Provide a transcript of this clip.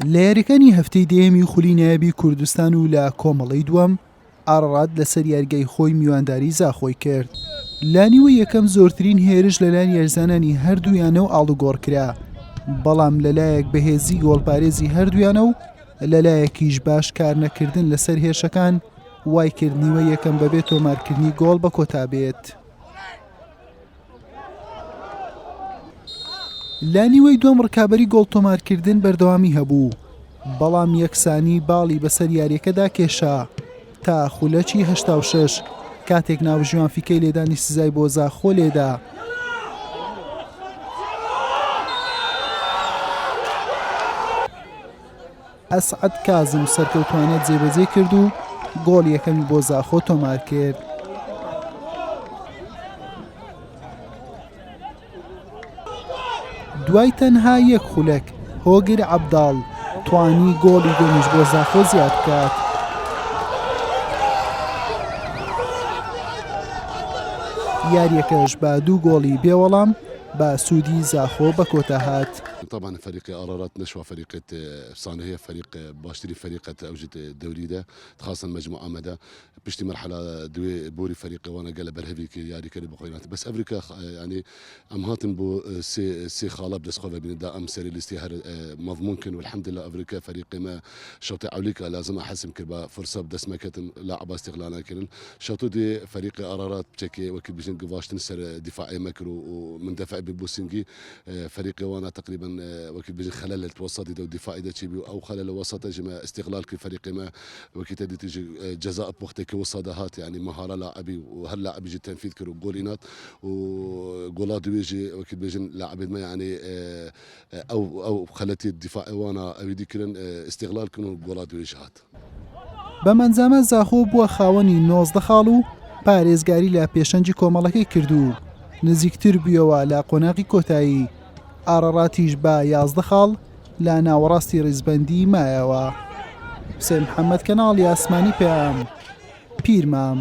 لە یاریەکانی هەفتەی دێمی خولی نایابی کوردستان و لە کۆمەڵەی دووەم ئارەڕاد لەسەر یاریگای خۆی میوانداری زاخۆی کرد. لە نیوەی یەکەم زۆرترین هێرش لەلایەن یارزانانی هەردوویانە و ئاڵوگۆڕکرا، بەڵام لەلایەک بەهێزی گۆڵپارێزی هەردوویانە و لەلایەکیش باش کار نەکردن لەسەر هێرشەکان وای کرد نیوەی یەکەم بەبێ تۆمارکردنی گۆڵ بە کۆتا بێت. لە نیوەی دووەم ڕکابەری گۆڵ تۆمارکردن بەردەوامی هەبوو، بەڵام یەکسانی باڵی بەسەر یاریەکەدا کێشا تا خولەکی 86 کاتێک ناوژیان فیکەی لێدانی سزای بۆ زاخۆ لێدا. ئەسعەد کازم سەرکەوتوانە جێبەجێ کرد و گۆڵ یەکەمی بۆ زاخۆ تۆمار کرد. دوای تەنها یەک خولەک هۆگر عەبداڵ توانی گۆڵی دومیش بۆ زاخۆ زیاد بکات. یاریەکەش بە دوو گۆڵی بێوەڵام بە سوودی زاخۆ بە کۆتا هات. طبعا فريق ارارات نشوى فريق صانع فريق باشتري فريق اوجد الدوري ده خاصه مجموعه مدى بشتي مرحله دوي بوري فريق وانا قال برهبيك ياري كلي بقينات بس افريكا يعني ام هاتن بو سي خالب دسخوفا بين دا ام سيري الاستيهار مضمون والحمد لله افريكا فريق ما شوطي اوليكا لازم احسم كربا فرصه بدس مكتن لاعب استغلالا كرن شوطو دي فريق ارارات بشكي وكيل بيجن قفاشتن سر دفاعي مكرو ومن دفاع ببوسنجي فريق وانا تقريبا وكيل بيجي خلال الوسط ده ودفاعي ده شيء او خلال الوسط جما استغلال كفريق ما وكيل تدي تيجي جزاء بوقتك وصدهات يعني مهاره لاعبي وهاللاعب يجي تنفيذ كرو جولينات وجولات بيجي وكيل بيجي لاعب ما يعني او خلتي الدفاع وانا ابيدي كرن استغلال كانوا جولات بيجهات بەمەنجامە زاخۆ بووە خاوەنی 19 خاڵ و پارێزگاری لە پێشەنجی کۆمەڵەکەی کردو نزیکتر بوویەوە لە قۆناغی کۆتایی. ئارەڕاتیش بە 11 خاڵ لە ناوەڕاستی ڕیزبەندی مایەوە. حوسێن محەممەد کەناڵی ئاسمانی پێم پیرمام.